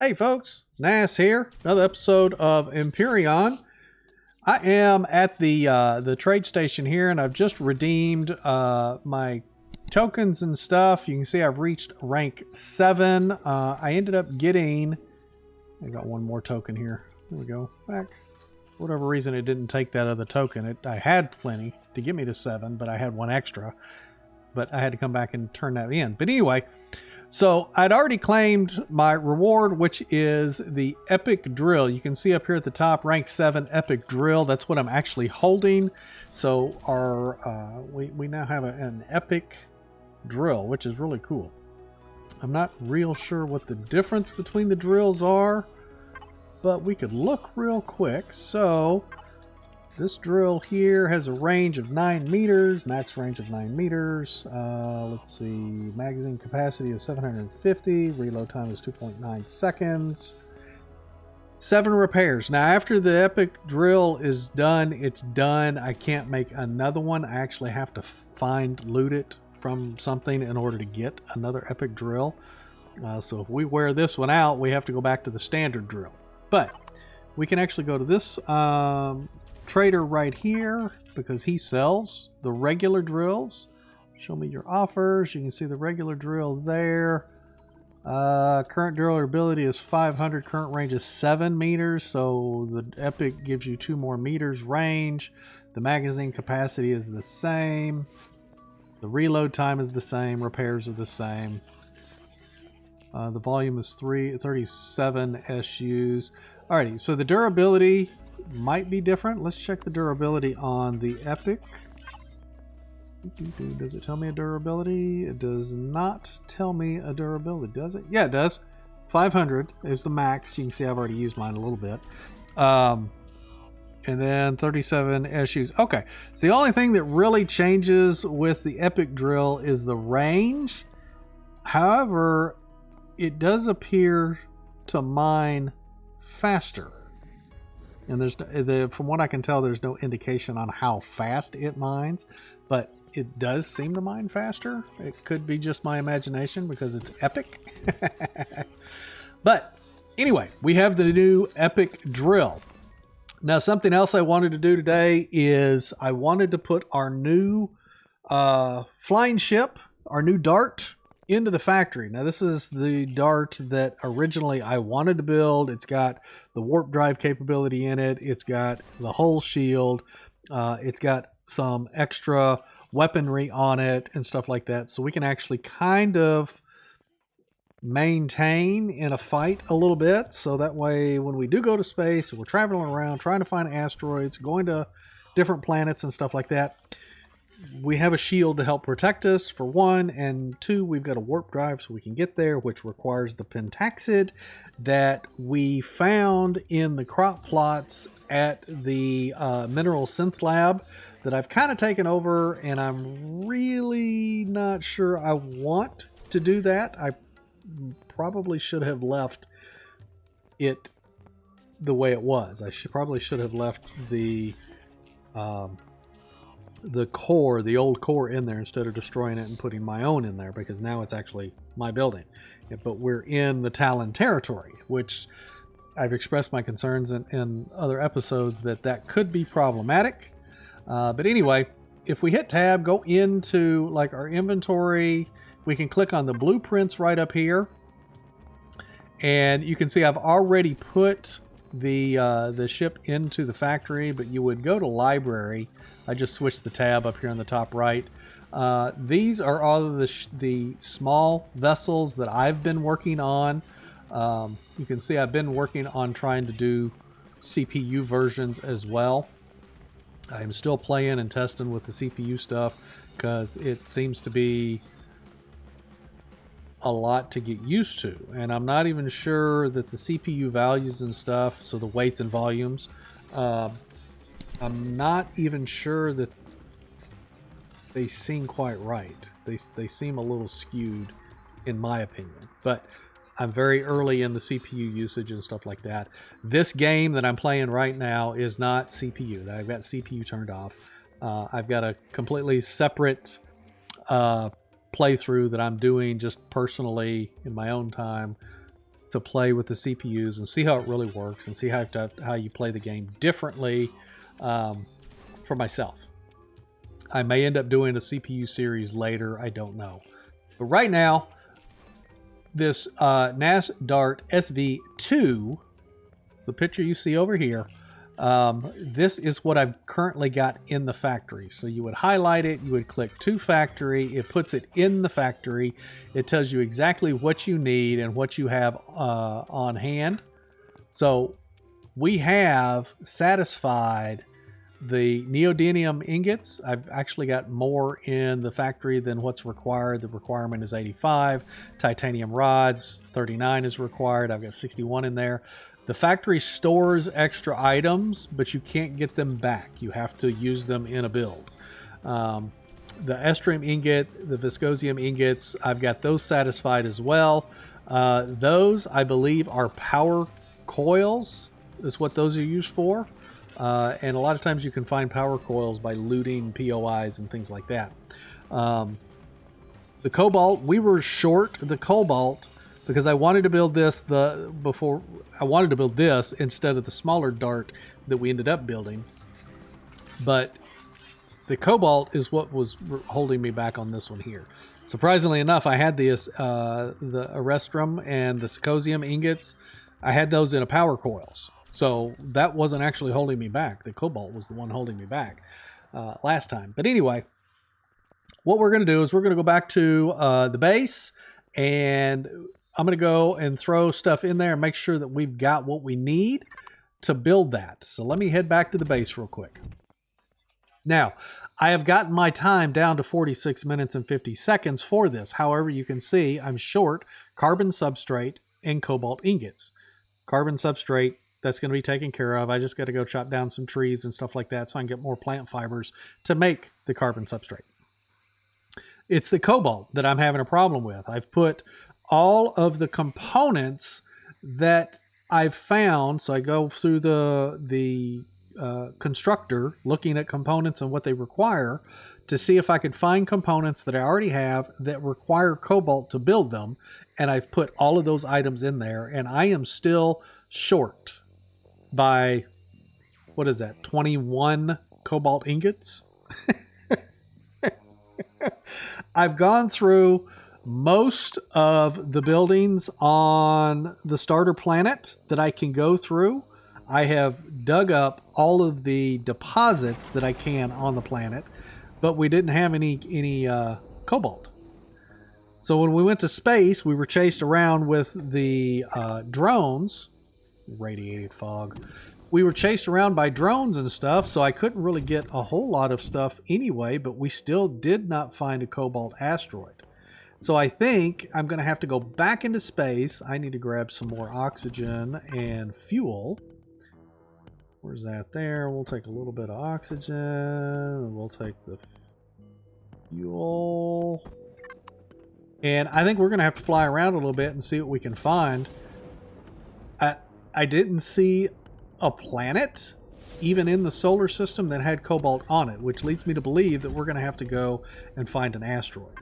Hey folks, Nas here. Another episode of Empyrion. I am at the trade station here, and I've just redeemed my tokens and stuff. You can see I've reached rank 7. I ended up getting. I got one more token here. There we go. Back. For whatever reason, it didn't take that other token. I had plenty to get me to 7, but I had one extra. But I had to come back and turn that in. But anyway. So I'd already claimed my reward, which is the epic drill. You can see up here at the top, rank 7 epic drill. That's what I'm actually holding. So we now have an epic drill, which is really cool. I'm not real sure what the difference between the drills are, but we could look real quick. So this drill here has a range of 9 meters, max range of 9 meters. Let's see, magazine capacity is 750, reload time is 2.9 seconds. 7 repairs. Now, after the epic drill is done, it's done. I can't make another one. I actually have to loot it from something in order to get another epic drill. So if we wear this one out, we have to go back to the standard drill. But we can actually go to this trader right here because he sells the regular drills. Show me your offers. You can see the regular drill there. Current drill ability is 500. Current range is 7 meters. So the epic gives you 2 more meters range. The magazine capacity is the same. The reload time is the same. Repairs are the same. The volume is 37 SUs. Alrighty, so the durability might be different. Let's check the durability on the epic. Does it tell me a durability? It does not tell me a durability, does it? Yeah, it does. 500 is the max. You can see I've already used mine a little bit. And then 37 SUs. Okay, so the only thing that really changes with the epic drill is the range. However, it does appear to mine faster. And from what I can tell, there's no indication on how fast it mines, but it does seem to mine faster. It could be just my imagination because it's epic. But anyway, we have the new epic drill. Now, something else I wanted to do today is I wanted to put our new flying ship, our new dart, into the factory. Now, this is the dart that originally I wanted to build. It's got the warp drive capability in it. It's got the hull shield. It's got some extra weaponry on it and stuff like that. So we can actually kind of maintain in a fight a little bit. So that way, when we do go to space, we're traveling around, trying to find asteroids, going to different planets and stuff like that, we have a shield to help protect us, for 1, and 2, we've got a warp drive so we can get there, which requires the pentaxid that we found in the crop plots at the mineral synth lab that I've kind of taken over, and I'm really not sure I want to do that. I probably should have left it the way it was. I probably should have left the core, the old core in there instead of destroying it and putting my own in there, because now it's actually my building. Yeah, but we're in the Talon territory, which I've expressed my concerns in other episodes that could be problematic. But anyway, if we hit tab, go into like our inventory, we can click on the blueprints right up here. And you can see I've already put the ship into the factory, but you would go to library. I just switched the tab up here on the top right. These are all of the small vessels that I've been working on. You can see I've been working on trying to do CPU versions as well. I'm still playing and testing with the CPU stuff because it seems to be a lot to get used to, and I'm not even sure that the CPU values and stuff, so the weights and volumes, I'm not even sure that they seem quite right. They seem a little skewed in my opinion, but I'm very early in the CPU usage and stuff like that. This game that I'm playing right now is not CPU. I've got CPU turned off. I've got a completely separate playthrough that I'm doing just personally in my own time to play with the CPUs and see how it really works and see how you play the game differently for myself. I may end up doing a CPU series later. I don't know. But right now, this NAS Dart SV2, it's the picture you see over here. This is what I've currently got in the factory. So you would highlight it, you would click to factory, it puts it in the factory. It tells you exactly what you need and what you have on hand. So we have satisfied the neodymium ingots. I've actually got more in the factory than what's required. The requirement is 85. Titanium rods, 39 is required. I've got 61 in there. The factory stores extra items, but you can't get them back. You have to use them in a build. The estrium ingot, the viscosium ingots, I've got those satisfied as well. Those, I believe, are power coils, is what those are used for. And a lot of times you can find power coils by looting POIs and things like that. The cobalt, we were short the cobalt because I wanted to build this instead of the smaller dart that we ended up building. But the cobalt is what was holding me back on this one here. Surprisingly enough, I had the Erestrum and the Viscosium ingots. I had those in a power coils. So that wasn't actually holding me back. The cobalt was the one holding me back last time. But anyway, what we're going to do is we're going to go back to the base, and I'm going to go and throw stuff in there and make sure that we've got what we need to build that. So let me head back to the base real quick. Now, I have gotten my time down to 46 minutes and 50 seconds for this. However, you can see I'm short carbon substrate and cobalt ingots. Carbon substrate, that's going to be taken care of. I just got to go chop down some trees and stuff like that so I can get more plant fibers to make the carbon substrate. It's the cobalt that I'm having a problem with. I've put all of the components that I've found. So I go through the constructor looking at components and what they require to see if I could find components that I already have that require cobalt to build them. And I've put all of those items in there, and I am still short by, what is that, 21 cobalt ingots? I've gone through most of the buildings on the starter planet that I can go through. I have dug up all of the deposits that I can on the planet, but we didn't have any cobalt. So when we went to space, we were chased around with the drones. Radiated fog. We were chased around by drones and stuff, so I couldn't really get a whole lot of stuff anyway, but we still did not find a Cobalt Asteroid. So I think I'm going to have to go back into space. I need to grab some more oxygen and fuel. Where's that there? We'll take a little bit of oxygen, and we'll take the fuel. And I think we're going to have to fly around a little bit and see what we can find. I didn't see a planet, even in the solar system, that had cobalt on it, which leads me to believe that we're going to have to go and find an asteroid.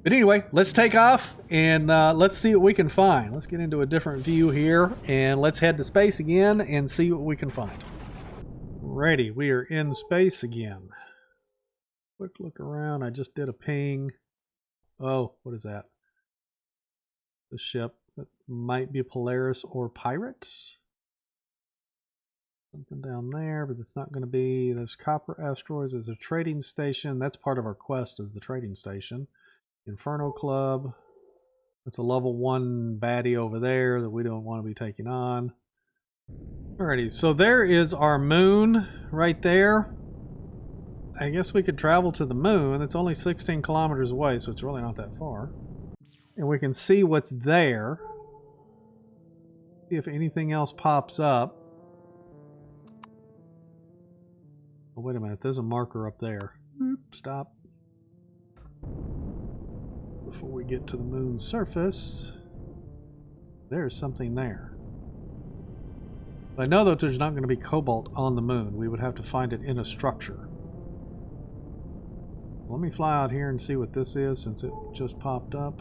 But anyway, let's take off and let's see what we can find. Let's get into a different view here and let's head to space again and see what we can find. Alrighty, we are in space again. Quick look around. I just did a ping. Oh, what is that? The ship. That might be a Polaris or Pirate. Something down there, but it's not going to be. There's copper asteroids. There's a trading station. That's part of our quest, is the trading station. Inferno Club. That's a level 1 baddie over there that we don't want to be taking on. Alrighty, so there is our moon right there. I guess we could travel to the moon. It's only 16 kilometers away, so it's really not that far. And we can see what's there. See if anything else pops up. Oh, wait a minute. There's a marker up there. Stop. Before we get to the moon's surface, there's something there. I know that there's not going to be cobalt on the moon. We would have to find it in a structure. Let me fly out here and see what this is, since it just popped up.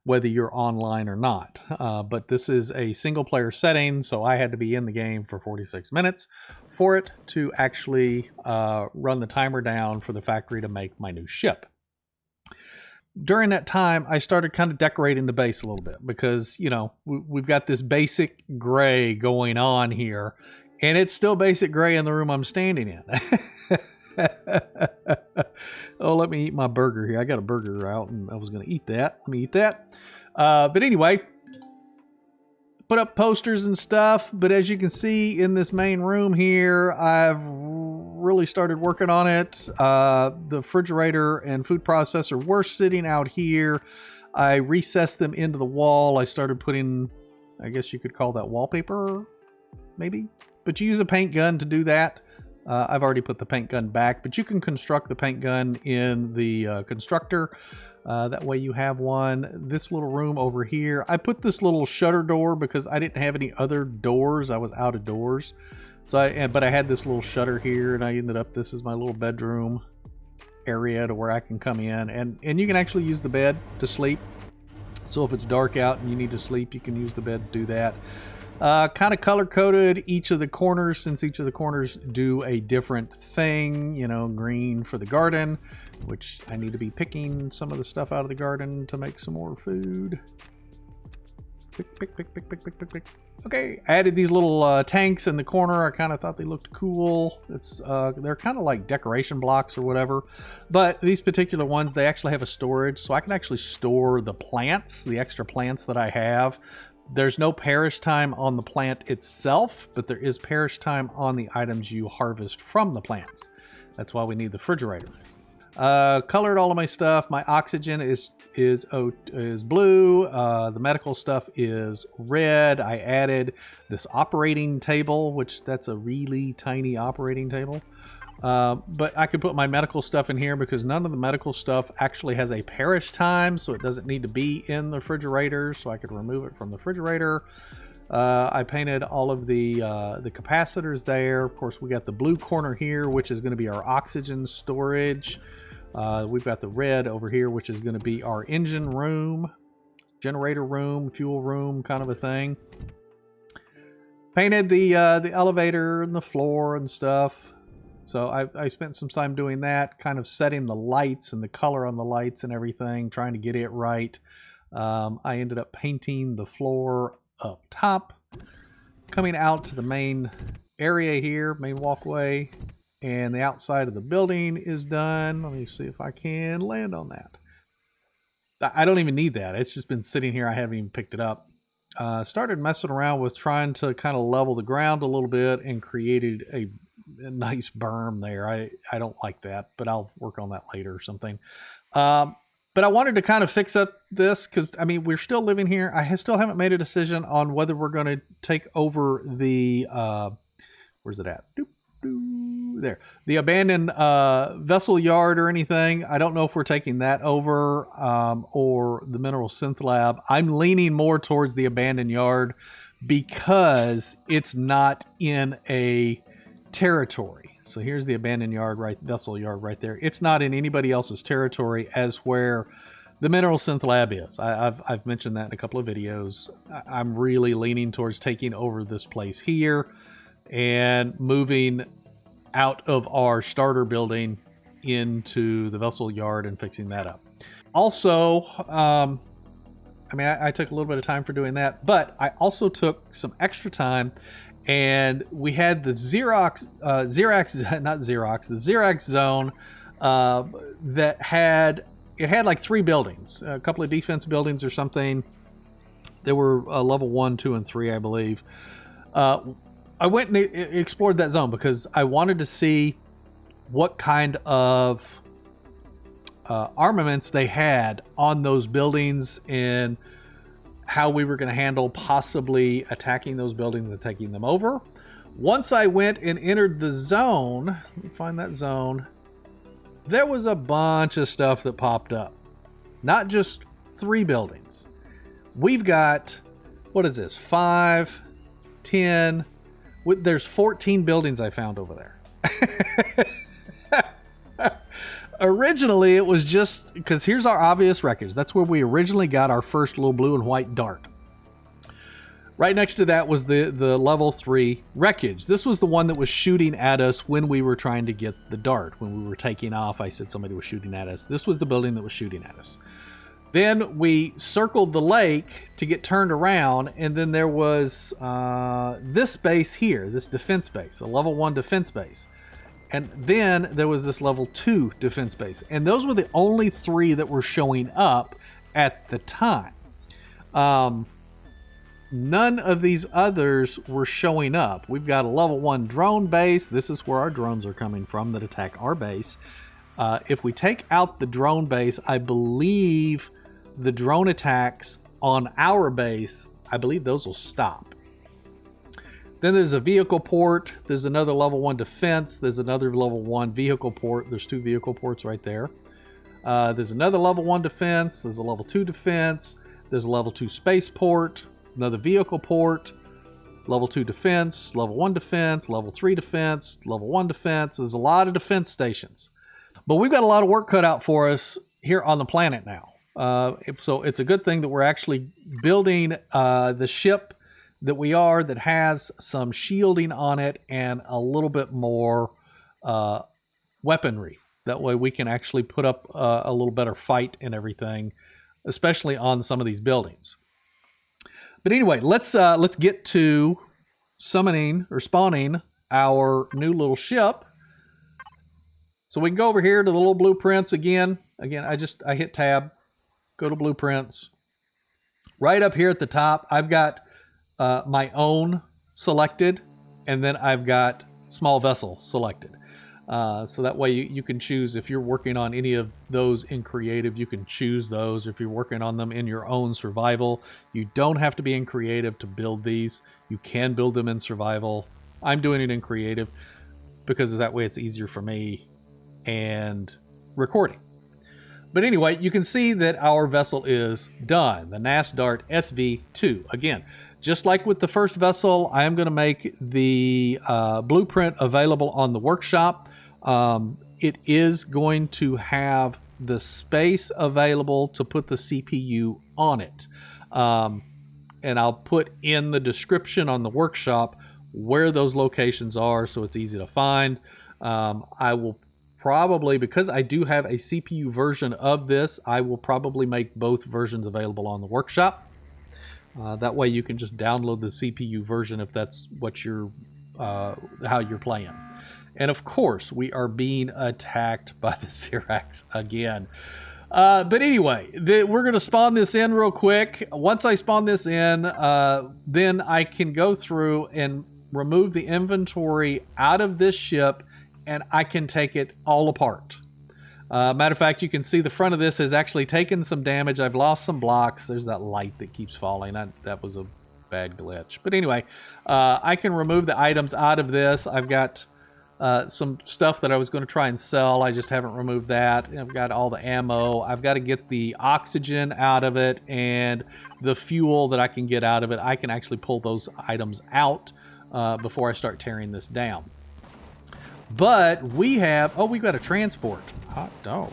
whether you're online or not. But this is a single player setting, so I had to be in the game for 46 minutes for it to actually run the timer down for the factory to make my new ship. During that time, I started kind of decorating the base a little bit because, you know, we've got this basic gray going on here, and it's still basic gray in the room I'm standing in. Oh, let me eat my burger here. I got a burger out and I was going to eat that. Let me eat that. But anyway, put up posters and stuff. But as you can see in this main room here, I've really started working on it. The refrigerator and food processor were sitting out here. I recessed them into the wall. I started putting, I guess you could call that wallpaper, maybe. But you use a paint gun to do that. I've already put the paint gun back, but you can construct the paint gun in the constructor. That way you have one. This little room over here, I put this little shutter door because I didn't have any other doors. I was out of doors. But I had this little shutter here, and I ended up, this is my little bedroom area to where I can come in. And you can actually use the bed to sleep. So if it's dark out and you need to sleep, you can use the bed to do that. Kind of color-coded each of the corners, since each of the corners do a different thing. You know, green for the garden, which I need to be picking some of the stuff out of the garden to make some more food. Pick. Okay, added these little tanks in the corner. I kind of thought they looked cool. They're kind of like decoration blocks or whatever. But these particular ones, they actually have a storage, so I can actually store the plants, the extra plants that I have. There's no perish time on the plant itself, but there is perish time on the items you harvest from the plants. That's why we need the refrigerator. Colored all of my stuff. My oxygen is blue. The medical stuff is red. I added this operating table, which that's a really tiny operating table. But I could put my medical stuff in here because none of the medical stuff actually has a perish time, so it doesn't need to be in the refrigerator, so I could remove it from the refrigerator. I painted all of the capacitors there. Of course, we got the blue corner here, which is going to be our oxygen storage. We've got the red over here, which is going to be our engine room, generator room, fuel room, kind of a thing. Painted the elevator and the floor and stuff. So I spent some time doing that, kind of setting the lights and the color on the lights and everything, trying to get it right. I ended up painting the floor up top, coming out to the main area here, main walkway, and the outside of the building is done. Let me see if I can land on that. I don't even need that. It's just been sitting here. I haven't even picked it up. Started messing around with trying to kind of level the ground a little bit and created a nice berm there. I don't like that, but I'll work on that later or something. But I wanted to kind of fix up this because, I mean, we're still living here. I still haven't made a decision on whether we're going to take over the, where's it at? There. The abandoned vessel yard or anything. I don't know if we're taking that over or the mineral synth lab. I'm leaning more towards the abandoned yard because it's not in a territory. So here's the abandoned yard, vessel yard right there. It's not in anybody else's territory as where the mineral synth lab is. I've mentioned that in a couple of videos. I'm really leaning towards taking over this place here and moving out of our starter building into the vessel yard and fixing that up. Also, I mean, I took a little bit of time for doing that, but I also took some extra time, and we had the Xerox zone that had like 3 buildings, a couple of defense buildings or something. They were level 1, 2, and 3, I believe. I went and explored that zone because I wanted to see what kind of armaments they had on those buildings and how we were going to handle possibly attacking those buildings and taking them over. Once I went and entered the zone, let me find that zone, there was a bunch of stuff that popped up. Not just 3 buildings. We've got, what is this, 5, 10... There's 14 buildings I found over there. Originally, it was just because here's our obvious wreckage. That's where we originally got our first little blue and white dart. Right next to that was the level 3 wreckage. This was the one that was shooting at us when we were trying to get the dart. When we were taking off, I said somebody was shooting at us. This was the building that was shooting at us. Then we circled the lake to get turned around, and then there was this base here, this defense base, a level 1 defense base. And then there was this level 2 defense base. And those were the only 3 that were showing up at the time. None of these others were showing up. We've got a level 1 drone base. This is where our drones are coming from that attack our base. If we take out the drone base, I believe the drone attacks on our base, I believe those will stop. Then there's a vehicle port. There's another level 1 defense. There's another level 1 vehicle port. There's 2 vehicle ports right there. There's another level 1 defense. There's a level 2 defense. There's a level 2 space port. Another vehicle port. Level 2 defense. Level 1 defense. Level 3 defense. Level 1 defense. There's a lot of defense stations. But we've got a lot of work cut out for us here on the planet now. So it's a good thing that we're actually building the ship that we are, that has some shielding on it and a little bit more weaponry. That way we can actually put up a little better fight and everything, especially on some of these buildings. But anyway, let's get to summoning or spawning our new little ship. So we can go over here to the little blueprints again. Again, I hit tab, go to blueprints. Right up here at the top, I've got my own selected, and then I've got small vessel selected. So that way you can choose if you're working on any of those in creative, you can choose those. If you're working on them in your own survival, you don't have to be in creative to build these. You can build them in survival. I'm doing it in creative because that way it's easier for me and recording. But anyway, you can see that our vessel is done. The Nas Dart SV2. Again, just like with the first vessel, I am going to make the blueprint available on the workshop. It is going to have the space available to put the CPU on it. And I'll put in the description on the workshop where those locations are so it's easy to find. I will probably, because I do have a CPU version of this, I will probably make both versions available on the workshop. That way you can just download the CPU version if that's what you're, how you're playing. And of course, we are being attacked by the Xerax again. But anyway, we're going to spawn this in real quick. Once I spawn this in, then I can go through and remove the inventory out of this ship, and I can take it all apart. Matter of fact, you can see the front of this has actually taken some damage. I've lost some blocks. There's that light that keeps falling. That was a bad glitch. But anyway, I can remove the items out of this. I've got some stuff that I was going to try and sell. I just haven't removed that. I've got all the ammo. I've got to get the oxygen out of it and the fuel that I can get out of it. I can actually pull those items out before I start tearing this down. But we have, we've got a transport. Hot dog.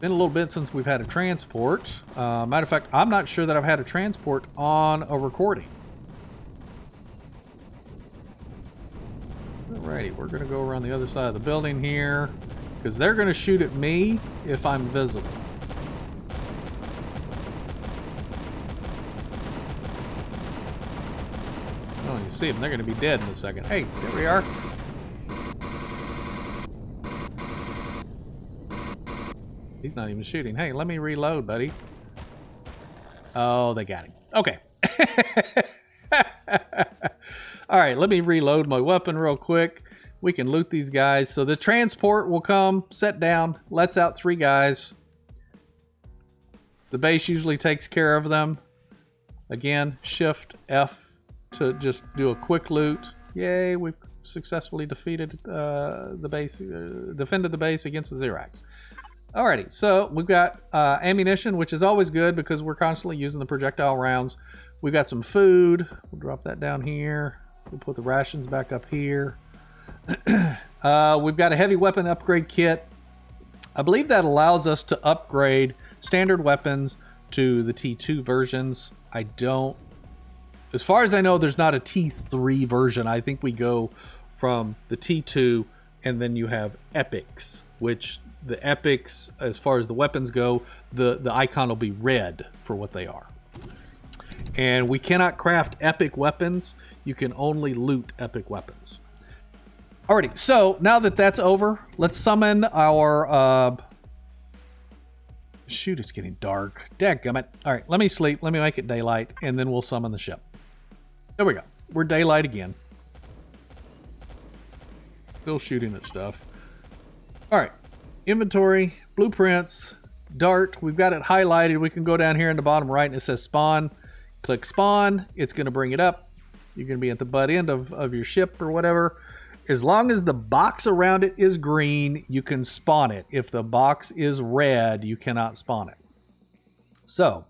Been a little bit since we've had a transport. Matter of fact, I'm not sure that I've had a transport on a recording. Alrighty, we're going to go around the other side of the building here, because they're going to shoot at me if I'm visible. Oh, you see them. They're going to be dead in a second. Hey, there we are. He's not even shooting. Hey, let me reload, buddy. Oh, they got him. Okay. All right, let me reload my weapon real quick. We can loot these guys. So the transport will come, set down, lets out 3 guys. The base usually takes care of them. Again, Shift F to just do a quick loot. Yay, we've successfully defeated the base, defended the base against the Xerax. Alrighty, so we've got ammunition, which is always good because we're constantly using the projectile rounds. We've got some food. We'll drop that down here. We'll put the rations back up here. We've got a heavy weapon upgrade kit. I believe that allows us to upgrade standard weapons to the T2 versions. I don't, as far as I know, there's not a T3 version. I think we go from the T2 and then you have epics, which the epics, as far as the weapons go, the icon will be red for what they are. And we cannot craft epic weapons. You can only loot epic weapons. Alrighty, so now that that's over, let's summon our... Shoot, it's getting dark. Dadgummit. Alright, let me sleep. Let me make it daylight, and then we'll summon the ship. There we go. We're daylight again. Still shooting at stuff. Alright, inventory, blueprints, dart. We've got it highlighted. We can go down here in the bottom right, and it says spawn. Click spawn. It's going to bring it up. You're going to be at the butt end of your ship or whatever. As long as the box around it is green, you can spawn it. If the box is red, you cannot spawn it. So,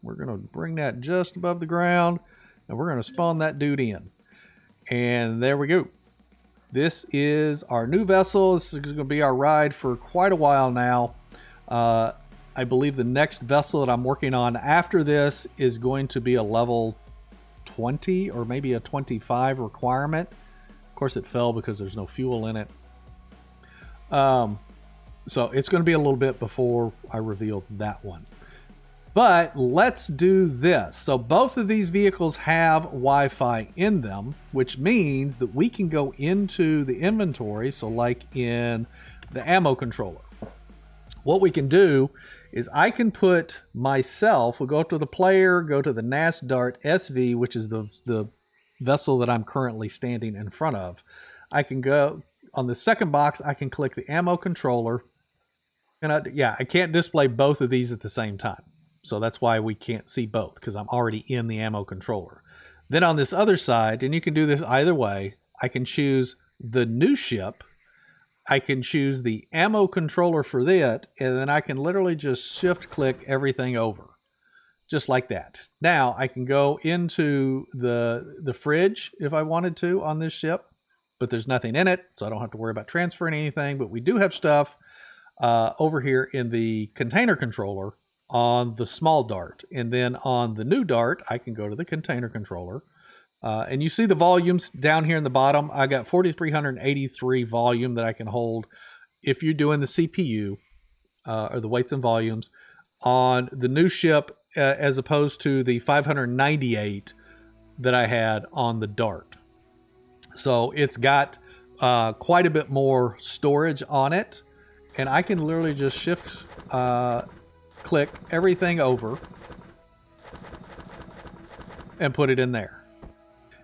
we're going to bring that just above the ground, and we're going to spawn that dude in. And there we go. This is our new vessel. This is going to be our ride for quite a while now. I believe the next vessel that I'm working on after this is going to be a level 20 or maybe a 25 requirement. Of course, it fell because there's no fuel in it. So it's going to be a little bit before I reveal that one. But let's do this. So both of these vehicles have Wi-Fi in them, which means that we can go into the inventory. So like in the ammo controller, what we can do is I can put myself, we'll go up to the player, go to the NAS Dart SV, which is the vessel that I'm currently standing in front of. I can go on the second box, I can click the ammo controller. And I can't display both of these at the same time. So that's why we can't see both, because I'm already in the ammo controller. Then on this other side, and you can do this either way, I can choose the new ship. I can choose the ammo controller for that, and then I can literally just shift click everything over. Just like that. Now I can go into the fridge if I wanted to on this ship, but there's nothing in it, so I don't have to worry about transferring anything. But we do have stuff over here in the container controller on the small dart. And then on the new dart, I can go to the container controller. And you see the volumes down here in the bottom. I got 4,383 volume that I can hold if you're doing the CPU or the weights and volumes on the new ship, as opposed to the 598 that I had on the dart. So it's got quite a bit more storage on it, and I can literally just shift click everything over and put it in there.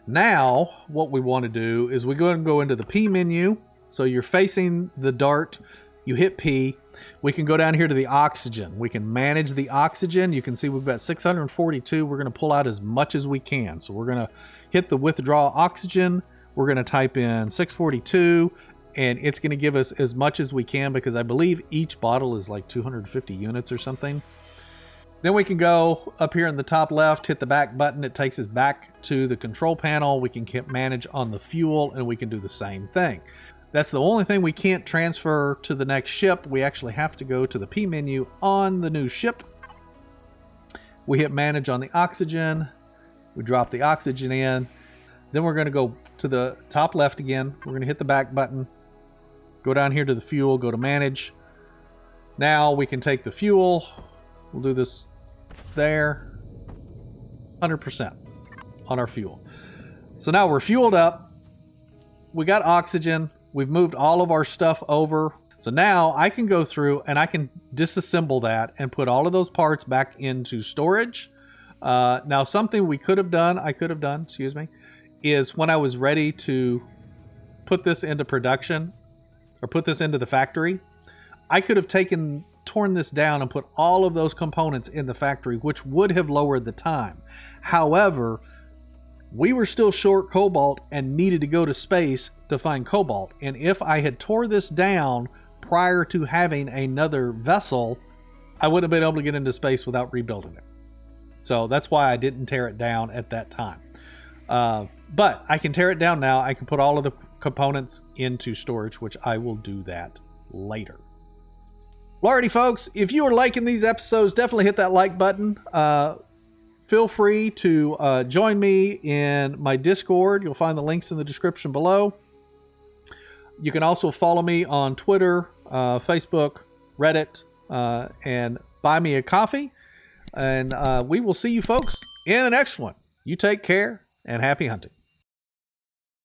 Now what we want to do is we go and go into the P menu. So you're facing the dart, you hit P. We can go down here to the oxygen. We can manage the oxygen. You can see we've got 642. We're going to pull out as much as we can. So we're going to hit the withdrawal oxygen. We're going to type in 642, and it's going to give us as much as we can, because I believe each bottle is like 250 units or something. Then we can go up here in the top left, hit the back button. It takes us back to the control panel. We can manage on the fuel, and we can do the same thing. That's the only thing we can't transfer to the next ship. We actually have to go to the P menu on the new ship. We hit manage on the oxygen. We drop the oxygen in. Then we're going to go to the top left again. We're going to hit the back button. Go down here to the fuel. Go to manage. Now we can take the fuel. We'll do this there. 100% on our fuel. So now we're fueled up. We got oxygen. We've moved all of our stuff over. So now I can go through and I can disassemble that and put all of those parts back into storage. Now something I could have done, is when I was ready to put this into production or put this into the factory, I could have torn this down and put all of those components in the factory, which would have lowered the time. However, we were still short cobalt and needed to go to space to find cobalt. And if I had tore this down prior to having another vessel, I wouldn't have been able to get into space without rebuilding it. So that's why I didn't tear it down at that time. But I can tear it down now. I can put all of the components into storage, which I will do that later. Alrighty, folks, if you are liking these episodes, definitely hit that like button. Feel free to join me in my Discord. You'll find the links in the description below. You can also follow me on Twitter, Facebook, Reddit, and buy me a coffee. And we will see you folks in the next one. You take care and happy hunting.